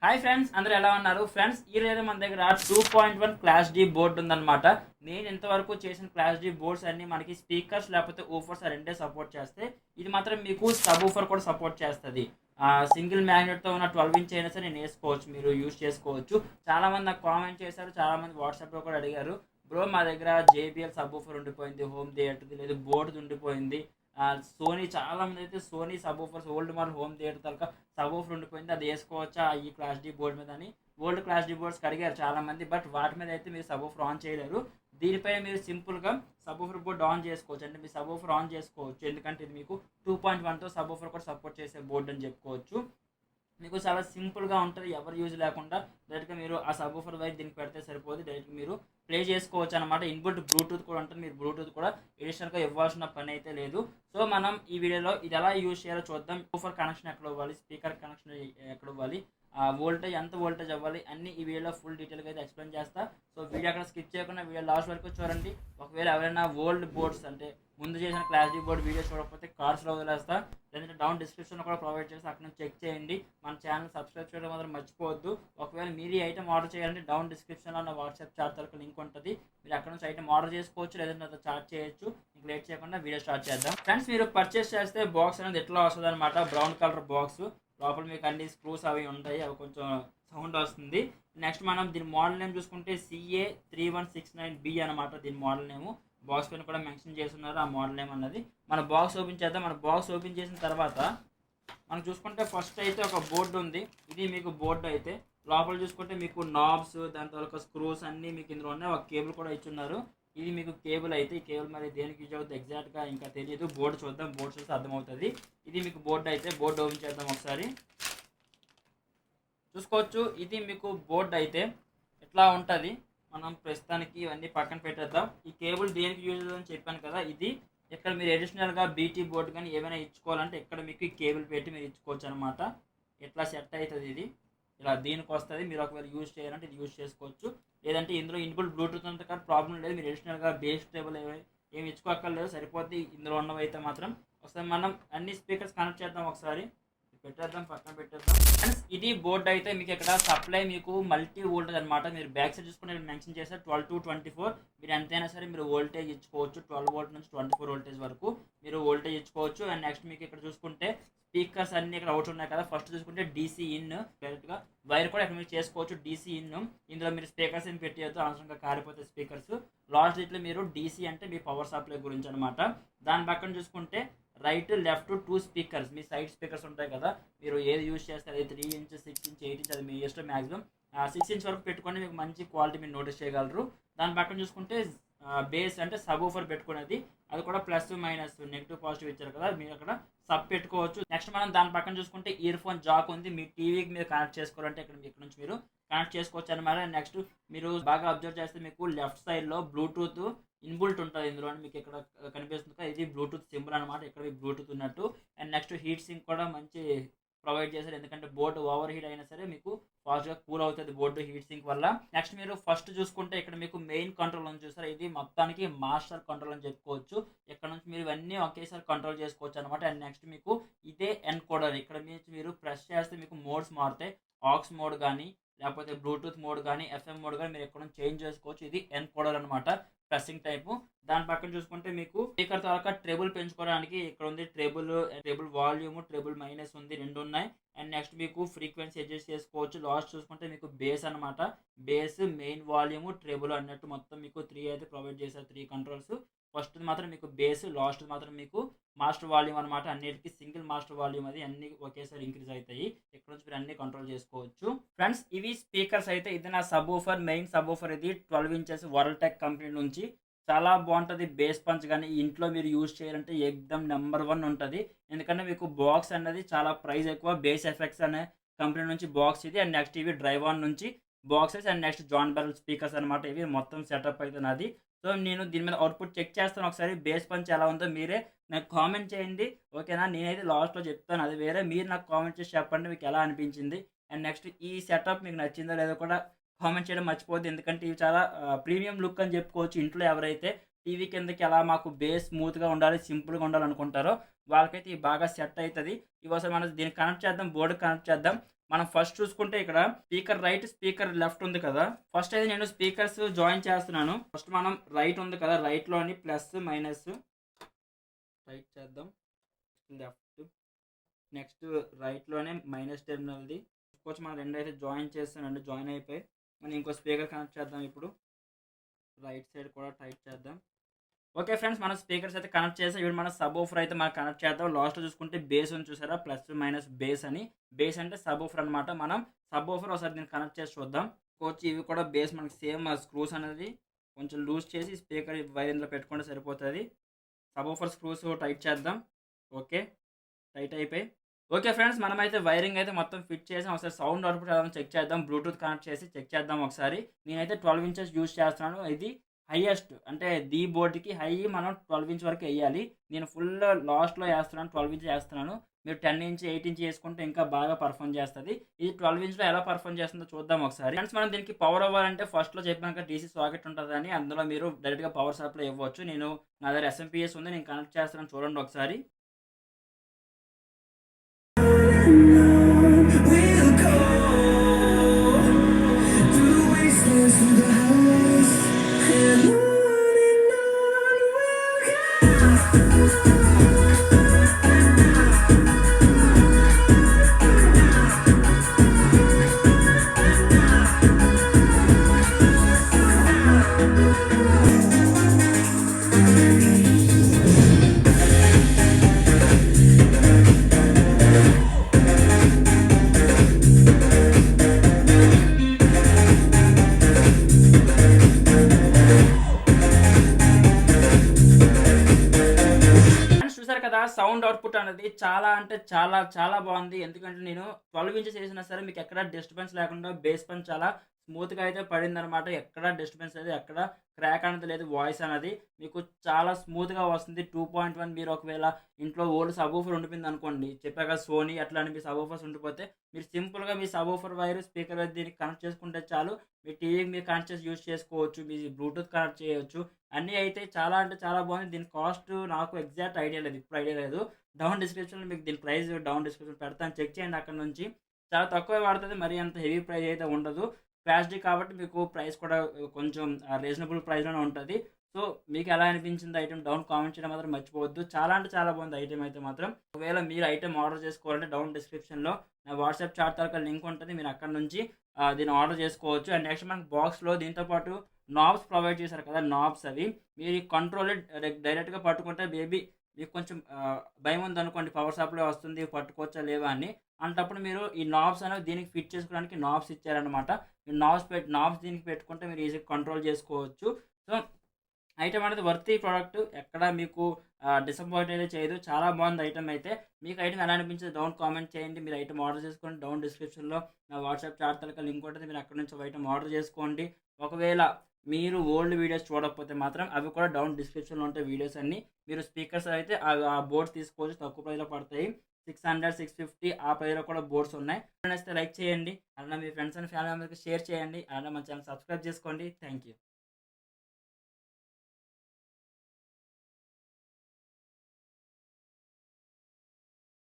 Hi friends, అందరూ ఎలా ఉన్నారు? ఫ్రెండ్స్, ఈ రోజు మన దగ్గర 2.1 క్లాస్ డి బోర్డు ఉందన్నమాట. నేను ఇంతవరకు చేసిన క్లాస్ డి బోర్డ్స్ అన్ని మనకి స్పీకర్స్ లేకపోతే ఊఫర్స్ రెండే సపోర్ట్ చేస్తే, ఇది మాత్రం మీకు సబ్ ఊఫర్ కూడా సపోర్ట్ చేస్తుంది. సింగిల్ మ్యాగ్నెట్తో ఉన్న 12 ఇంచ్ అయినా సరే నేను వేసుకోవచ్చు, మీరు యూజ్ చేసుకోవచ్చు. చాలామంది నాకు కామెంట్ చేశారు, చాలామంది వాట్సాప్లో కూడా అడిగారు, బ్రో మా దగ్గర జేబిఎల్ సబ్ ఊఫర్ ఉండిపోయింది, హోమ్ థియేటర్ది లేదు, బోర్డుది ఉండిపోయింది. సోనీ చాలామంది అయితే Sony subwoofers old model home theatre తలక సబ్ ఊఫర్ ఉండిపోయింది, అది వేసుకోవచ్చా ఈ క్లాస్ డి బోర్డు మీద అని ఓల్డ్ క్లాస్ డి బోర్డ్స్ అడిగారు చాలామంది. బట్ వాటి మీద అయితే మీరు సబ్ ఊఫర్ ఆన్ చేయలేరు. దీనిపై మీరు సింపుల్గా సబ్ ఊఫర్ బోర్డు ఆన్ చేసుకోవచ్చు, అంటే మీరు సబ్ ఊఫర్ ఆన్ చేసుకోవచ్చు. ఎందుకంటే ఇది మీకు 2.1తో సబ్ ఊఫర్ కూడా సపోర్ట్ చేసే బోర్డు అని చెప్పుకోవచ్చు. మీకు చాలా సింపుల్గా ఉంటుంది, ఎవరు యూజ్ లేకుండా డైరెక్ట్గా మీరు ఆ సబ్ ఊఫర్ వైర్ దీనికి పెడితే సరిపోదు, డైరెక్ట్గా మీరు ప్లే చేసుకోవచ్చు అనమాట. ఇన్బుల్ట్ బ్లూటూత్ కూడా ఉంటుంది, మీరు బ్లూటూత్ కూడా ఎడిషనల్గా ఇవ్వాల్సిన పని అయితే లేదు. సో మనం ఈ వీడియోలో ఇది ఎలా యూజ్ చేయాలో చూద్దాం. ఊఫర్ కనెక్షన్ ఎక్కడ ఇవ్వాలి, స్పీకర్ కనెక్షన్ ఎక్కడ ఇవ్వాలి, వోల్టేజ్ ఎంత వోల్టేజ్ అవ్వాలి అన్ని ఈ వీడియోలో ఫుల్ డీటెయిల్గా అయితే ఎక్స్ప్లెయిన్ చేస్తా. సో వీడియో అక్కడ స్కిప్ చేయకుండా వీడియో లాస్ట్ వరకు చూడండి. ఒకవేళ ఎవరైనా ఓల్డ్ బోర్డ్స్ అంటే ముందు చేసిన క్లాస్ డి బోర్డ్ వీడియో చూడకపోతే కార్డ్స్లో వదిలేస్తా, లేదంటే డౌన్ డిస్క్రిప్షన్లో కూడా ప్రొవైడ్ చేసి అక్కడ నుంచి చెక్ చేయండి. మన ఛానల్ సబ్స్క్రైబ్ చేయడం మాత్రం మర్చిపోవద్దు. ఒకవేళ మీరు ఈ ఐటమ్ ఆర్డర్ చేయాలంటే డౌన్ డిస్క్రిప్షన్లో నా వాట్సాప్ చాట్ తరకు లింక్ ఉంటుంది, మీరు అక్కడ నుంచి ఐటమ్ ఆర్డర్ చేసుకోవచ్చు, లేదంటే నాతో చాట్ చేయొచ్చు. మీకు లేట్ చేయకుండా వీడియో స్టార్ట్ చేద్దాం. ఫ్రెండ్స్, మీరు పర్చేస్ చేస్తే బాక్స్ అనేది ఎట్లా వస్తుంది అనమాట, బ్రౌన్ కలర్ బాక్స్, లోపల మీకు అన్ని స్క్రూస్ అవి ఉంటాయి, అవి కొంచెం సౌండ్ వస్తుంది. నెక్స్ట్ మనం దీని మోడల్ నేమ్ చూసుకుంటే CA3169B అనమాట దీని మోడల్ నేము. బాక్స్ పైన కూడా మెన్షన్ చేస్తున్నారు ఆ మోడల్ నేమ్ అన్నది. మన బాక్స్ ఓపెన్ చేద్దాం. మన బాక్స్ ఓపెన్ చేసిన తర్వాత మనం చూసుకుంటే ఫస్ట్ అయితే ఒక బోర్డు ఉంది, ఇది మీకు బోర్డు అయితే. లోపల చూసుకుంటే మీకు నాబ్స్, దాని తర్వాత స్క్రూస్ అన్నీ మీకు ఇందులో ఉన్నాయి. ఒక కేబుల్ కూడా ఇచ్చున్నారు, ఇది మీకు కేబుల్ అయితే. ఈ కేబుల్ మరి దేనికి యూజ్ అవుతుంది ఎగ్జాక్ట్గా ఇంకా తెలియదు, బోర్డు చూద్దాం, బోర్డు చూస్తే అర్థమవుతుంది. ఇది మీకు బోర్డు అయితే. బోర్డు ఓపెన్ చేద్దాం ఒకసారి, చూసుకోవచ్చు. ఇది మీకు బోర్డు అయితే ఎట్లా ఉంటుంది. మనం ప్రస్తుతానికి ఇవన్నీ పక్కన పెట్టేద్దాం. ఈ కేబుల్ దేనికి యూజ్ అవుతుందని చెప్పాను కదా, ఇది ఇక్కడ మీరు అడిషనల్గా బీటీ బోర్డు కానీ ఏమైనా ఇచ్చుకోవాలంటే ఇక్కడ మీకు ఈ కేబుల్ పెట్టి మీరు ఇచ్చుకోవచ్చు అనమాట. ఎట్లా సెట్ అవుతుంది ఇది, ఇలా దీనికి వస్తుంది. మీరు ఒకవేళ యూజ్ చేయాలంటే ఇది యూజ్ చేసుకోవచ్చు, లేదంటే ఇందులో ఇన్బుల్ బ్లూటూత్ అంతా కానీ ప్రాబ్లం లేదు. మీరు అడిషనల్గా బేస్ టేబుల్ ఏమి ఇచ్చుకోక్కర్లేదు, సరిపోద్ది. ఇందులో ఉన్నవి అయితే మాత్రం ఒకసారి మనం అన్ని స్పీకర్స్ కనెక్ట్ చేద్దాం, ఒకసారి పెట్టేద్దాం, పక్కన పెట్టేద్దాం. ఫ్రెండ్స్, ఇది బోర్డు అయితే మీకు ఇక్కడ సప్లై మీకు మల్టీ వోల్టేజ్ అనమాట. మీరు బ్యాక్ సైడ్ చూసుకుని మెన్షన్ చేస్తే 12 to 24 మీరు ఎంతైనా సరే మీరు వోల్టేజ్ ఇచ్చుకోవచ్చు. 12 వోల్ట్ నుంచి 24 వోల్టేజ్ వరకు మీరు వోల్టేజ్ ఇచ్చుకోవచ్చు. అండ్ నెక్స్ట్ మీకు ఇక్కడ చూసుకుంటే స్పీకర్స్ అన్ని ఇక్కడ అవుట్ ఉన్నాయి కదా. ఫస్ట్ చూసుకుంటే డీసీ ఇన్, డైరెక్ట్గా వైర్ కూడా ఇక్కడ మీరు చేసుకోవచ్చు. డీసీ ఇన్, ఇందులో మీరు స్పీకర్స్ ఏం పెట్టేయద్దు, అనవసరంగా కారిపోతే స్పీకర్స్. లాస్ట్ ఇట్లో మీరు డీసీ అంటే మీ పవర్ సప్లై గురించి అనమాట. దాని పక్కన చూసుకుంటే రైట్ లెఫ్ట్ 2 స్పీకర్స్, మీ సైడ్ స్పీకర్స్ ఉంటాయి కదా, మీరు ఏది యూజ్ చేస్తారు, 3 ఇంచ్ 6 ఇంచ్ 8 ఇంచ్ అది మీ ఇష్టం. మ్యాక్సిమం 6 ఇంచ్ వరకు పెట్టుకొని మీకు మంచి క్వాలిటీ మీరు నోటీస్ చేయగలరు. దాని పక్కన చూసుకుంటే బేస్ అంటే సబ్ ఊఫర్ పెట్టుకునేది, అది కూడా ప్లస్ మైనస్ నెగిటివ్ పాజిటివ్ ఇచ్చారు కదా, మీరు అక్కడ సబ్ పెట్టుకోవచ్చు. నెక్స్ట్ మనం దాని పక్కన చూసుకుంటే ఇయర్ ఫోన్ జాక్ ఉంది, మీ టీవీకి మీరు కనెక్ట్ చేసుకోవాలంటే ఇక్కడ నుంచి మీరు కనెక్ట్ చేసుకోవచ్చు అనమాట. నెక్స్ట్ మీరు బాగా అబ్జర్వ్ చేస్తే మీకు లెఫ్ట్ సైడ్లో బ్లూటూత్ ఇన్బుల్ట్ ఉంటుంది ఇందులో, మీకు ఇక్కడ కనిపిస్తుంది కదా, ఇది బ్లూటూత్ సింబల్ అనమాట, ఇక్కడ మీకు బ్లూటూత్ ఉన్నట్టు. అండ్ నెక్స్ట్ హీట్ సింక్ కూడా మంచి ప్రొవైడ్ చేశారు, ఎందుకంటే బోర్డు ఓవర్ హీట్ అయినా సరే మీకు ఫాస్ట్గా కూల్ అవుతుంది బోర్డు హీట్ సింక్ వల్ల. నెక్స్ట్ మీరు ఫస్ట్ చూసుకుంటే ఇక్కడ మీకు మెయిన్ కంట్రోల్ అని చూస్తారు, ఇది మొత్తానికి మాస్టర్ కంట్రోల్ అని చెప్పుకోవచ్చు. ఇక్కడ నుంచి మీరు ఇవన్నీ ఒకేసారి కంట్రోల్ చేసుకోవచ్చు అనమాట. అండ్ నెక్స్ట్ మీకు ఇదే ఎన్కోడర్, ఇక్కడ మీరు ప్రెస్ చేస్తే మీకు మోడ్స్ మారుతాయి, ఆక్స్ మోడ్ కానీ లేకపోతే బ్లూటూత్ మోడ్ కానీ FM మోడ్ కానీ మీరు ఎక్కడ నుంచి చేంజ్ చేసుకోవచ్చు. ఇది ఎన్కోడర్ అనమాట, ప్రెస్సింగ్ టైపు. దాని పక్కన చూసుకుంటే మీకు స్పీకర్ తర్వాత ట్రేబుల్ పెంచుకోవడానికి ఇక్కడ ఉంది ట్రేబుల్ వాల్యూమ్, ట్రేబుల్ మైనస్ ఉంది, రెండు ఉన్నాయి. అండ్ నెక్స్ట్ మీకు ఫ్రీక్వెన్సీ అడ్జస్ట్ చేసుకోవచ్చు. లాస్ట్ చూసుకుంటే మీకు బేస్ అనమాట, బేస్ మెయిన్ వాల్యూమ్ ట్రేబుల్ అన్నట్టు మొత్తం మీకు 3 అయితే ప్రొవైడ్ చేశారు, 3 కంట్రోల్స్. ఫస్ట్ మాత్రం మీకు బేస్, లాస్ట్ మాత్రం మీకు మాస్టర్ వాల్యూమ్ అనమాట. అన్నిటికీ సింగిల్ మాస్టర్ వాల్యూమ్, అది అన్ని ఒకేసారి ఇంక్రీజ్ అవుతాయి. ఇక్కడ నుంచి మీరు అన్ని కంట్రోల్ చేసుకోవచ్చు. ఫ్రెండ్స్, ఇవి స్పీకర్స్ అయితే. ఇది నా sub woofer, main sub woofer, ఇది 12 ఇంచెస్ వరల్టెక్ కంపెనీ నుంచి. చాలా బాగుంటుంది. బేస్ పంచ్ కానీ ఇంట్లో మీరు యూజ్ చేయాలంటే ఎక్దమ్ నెంబర్ 1 ఉంటుంది, ఎందుకంటే మీకు బాక్స్ అనేది చాలా ప్రైస్ ఎక్కువ. బేస్ ఎఫెక్ట్స్ అనే కంపెనీ నుంచి బాక్స్ ఇది. అండ్ నెక్స్ట్ ఇవి డ్రైవ్ ఆన్ నుంచి బాక్సెస్. అండ్ నెక్స్ట్ జాన్ బెరల్ స్పీకర్స్ అనమాట, ఇవి మొత్తం సెటప్ అయితే నాది. సో నేను దీని మీద అవుట్పుట్ చెక్ చేస్తాను ఒకసారి, బేస్ పంచ్ ఎలా ఉందో మీరే నాకు కామెంట్ చేయండి, ఓకేనా? నేనైతే లాస్ట్లో చెప్తాను, అది వేరే. మీరు నాకు కామెంట్ చేసి చెప్పండి మీకు ఎలా అనిపించింది. అండ్ నెక్స్ట్ ఈ సెటప్ మీకు నచ్చిందో లేదో కూడా కామెంట్ చేయడం మర్చిపోద్ది, ఎందుకంటే ఇవి చాలా ప్రీమియం లుక్ అని చెప్పుకోవచ్చు. ఇంట్లో ఎవరైతే టీవీ కిందకి ఎలా మాకు బేస్ స్మూత్గా ఉండాలి, సింపుల్గా ఉండాలనుకుంటారో వాళ్ళకైతే ఇవి బాగా సెట్ అవుతుంది. ఇవి అసలు మనం దీనికి కనెక్ట్ చేద్దాం, బోర్డు కనెక్ట్ చేద్దాం. మనం ఫస్ట్ చూసుకుంటే ఇక్కడ స్పీకర్ రైట్ స్పీకర్ లెఫ్ట్ ఉంది కదా. ఫస్ట్ అయితే నేను స్పీకర్స్ జాయిన్ చేస్తున్నాను. ఫస్ట్ మనం రైట్ ఉంది కదా, రైట్లోని ప్లస్ మైనస్ రైట్ చేద్దాం, లెఫ్ట్, నెక్స్ట్ రైట్లోనే మైనస్ టెర్మినల్ది కొంచెం మనం రెండు అయితే జాయిన్ చేస్తానండి. జాయిన్ అయిపోయి మనం ఇంకో స్పీకర్ కనెక్ట్ చేద్దాం. ఇప్పుడు రైట్ సైడ్ కూడా టైట్ చేద్దాం. ఓకే ఫ్రెండ్స్, మన స్పీకర్స్ అయితే కనెక్ట్ చేసాం. ఇప్పుడు మన సబ్ ఊఫర్ అయితే మనం కనెక్ట్ చేద్దాం. లాస్ట్లో చూసుకుంటే బేస్ ఉంది చూసారా, ప్లస్ మైనస్ బేస్ అని. బేస్ అంటే సబ్ ఊఫర్ అనమాట. మనం సబ్ ఊఫర్ ఒకసారి దీన్ని కనెక్ట్ చేసి చూద్దాం. కోచ్ ఇవి కూడా బేస్ మనకి సేమ్ స్క్రూస్ అనేది కొంచెం లూజ్ చేసి స్పీకర్ వైర్ ఇందులో పెట్టుకుంటే సరిపోతుంది. సబ్ ఊఫర్ స్క్రూస్ టైట్ చేద్దాం. ఓకే, టైట్ అయిపోయి. ఓకే ఫ్రెండ్స్, మనమైతే వైరింగ్ అయితే మొత్తం ఫిట్ చేసాం. ఒకసారి సౌండ్ అవుట్పుట్ ఎలా చెక్ చేద్దాం. బ్లూటూత్ కనెక్ట్ చేసి చెక్ చేద్దాం ఒకసారి. నేనైతే 12 ఇంచెస్ యూజ్ చేస్తున్నాను. ఇది హైయెస్ట్ అంటే దీ బోర్డుకి హై మనం 12 ఇంచ్ వరకు వేయాలి. నేను ఫుల్ లాస్ట్లో వేస్తున్నాను, 12 ఇంచ్ వేస్తున్నాను. మీరు 10 ఇంచ్ 8 ఇంచ్ వేసుకుంటే ఇంకా బాగా పర్ఫామ్ చేస్తుంది. ఇది 12 ఇంచ్లో ఎలా పర్ఫామ్ చేస్తుందో చూద్దాం ఒకసారి. ఫ్రెండ్స్, మనం దీనికి పవర్ అవ్వాలంటే ఫస్ట్లో చెప్పాక డీసీ సాకెట్ ఉంటుందని, అందులో మీరు డైరెక్ట్గా పవర్ సప్లై ఇవ్వచ్చు. నేను నా దగ్గర ఎస్ఎంపిఎస్ ఉంది, నేను కనెక్ట్ చేస్తాను, చూడండి ఒకసారి. సౌండ్ అవుట్పుట్ అనేది చాలా అంటే చాలా చాలా బాగుంది. ఎందుకంటే నేను 12 ఇంచెస్ వేసినా సరే మీకు ఎక్కడ డిస్టర్బెన్స్ లేకుండా బేస్ పని చాలా స్మూత్గా అయితే పడింది అనమాట. ఎక్కడ డిస్టర్బెన్స్ లేదు, ఎక్కడ క్రాక్ అనేది లేదు. వాయిస్ అనేది మీకు చాలా స్మూత్గా వస్తుంది. 2.1 మీరు ఒకవేళ ఇంట్లో ఓల్డ్ సబ్ ఊఫర్ ఉండిపోయింది అనుకోండి, చెప్పాక సోనీ అట్లా అని మీ సబ్ ఊఫర్స్ ఉండిపోతే మీరు సింపుల్గా మీ sub woofer wire speaker wire దీనికి కనెక్ట్ చేసుకుంటే చాలు. మీ టీవీకి మీరు కనెక్ట్ చేసి యూజ్ చేసుకోవచ్చు, మీ బ్లూటూత్ కనెక్ట్ చేయవచ్చు. అన్నీ అయితే చాలా అంటే చాలా బాగుంది. దీని కాస్ట్ నాకు ఎగ్జాక్ట్ ఐడియా లేదు, ఇప్పుడు ఐడియా లేదు. డౌన్ డిస్క్రిప్షన్లో మీకు దీని ప్రైస్ డౌన్ డిస్క్రిప్షన్ పెడతాను, చెక్ చేయండి. అక్కడ నుంచి చాలా తక్కువ పడుతుంది, మరీ అంత హెవీ ప్రైస్ అయితే ఉండదు. క్రాష్ కాబట్టి మీకు ప్రైస్ కూడా కొంచెం రీజనబుల్ ప్రైస్లోనే ఉంటుంది. సో మీకు ఎలా అనిపించింది ఐటమ్ డౌన్ కామెంట్ చేయడం మాత్రం మర్చిపోవద్దు. చాలా అంటే చాలా బాగుంది ఐటమ్ అయితే మాత్రం. ఒకవేళ మీరు ఐటమ్ ఆర్డర్ చేసుకోవాలంటే డౌన్ డిస్క్రిప్షన్లో నా వాట్సాప్ చాట్ తాలూకా లింక్ ఉంటుంది, మీరు అక్కడ నుంచి దీన్ని ఆర్డర్ చేసుకోవచ్చు. అండ్ నెక్స్ట్ మనకి బాక్స్లో దీంతోపాటు నాబ్స్ ప్రొవైడ్ చేశారు కదా, నాబ్స్ అవి మీరు కంట్రోల్ డైరెక్ట్గా పట్టుకుంటే బేబీ మీకు కొంచెం భయం ఉందనుకోండి, పవర్ సప్లై వస్తుంది పట్టుకోవచ్చా లేవా అని. అంటప్పుడు మీరు ఈ నాబ్స్ అనేవి దీనికి ఫిట్ చేసుకోవడానికి నాబ్స్ ఇచ్చారనమాట. మీరు నాబ్స్ దీనికి పెట్టుకుంటే మీరు ఈజీగా కంట్రోల్ చేసుకోవచ్చు. సో ఐటమ్ అనేది వర్తీ ప్రోడక్ట్, ఎక్కడ మీకు డిసప్పాయింట్ అయితే చేయదు. చాలా బాగుంది ఐటమ్ అయితే. మీకు ఐటమ్ ఎలా అనిపించింది డౌన్ కామెంట్ చేయండి. మీరు ఐటమ్ ఆర్డర్ చేసుకోండి. డౌన్ డిస్క్రిప్షన్లో నా వాట్సాప్ చాట్ తలక లింక్ ఉంటుంది, మీరు అక్కడ నుంచి ఐటమ్ ఆర్డర్ చేసుకోండి. ఒకవేళ మీరు ఓల్డ్ వీడియోస్ చూడకపోతే మాత్రం అవి కూడా డౌన్ డిస్క్రిప్షన్లో ఉంటాయి వీడియోస్ అన్నీ. మీరు స్పీకర్స్ అయితే ఆ బోర్డ్స్ తీసుకోవచ్చు, తక్కువ ప్రైస్లో పడతాయి. 600 650 ఆ ప్రైస్లో కూడా బోర్డ్స్ ఉన్నాయి. నచ్చితే లైక్ చేయండి, అలానే మీ ఫ్రెండ్స్ అండ్ ఫ్యామిలీ మెంబర్స్కి షేర్ చేయండి, అలానే మన ఛానల్ సబ్స్క్రైబ్ చేసుకోండి. Thank you.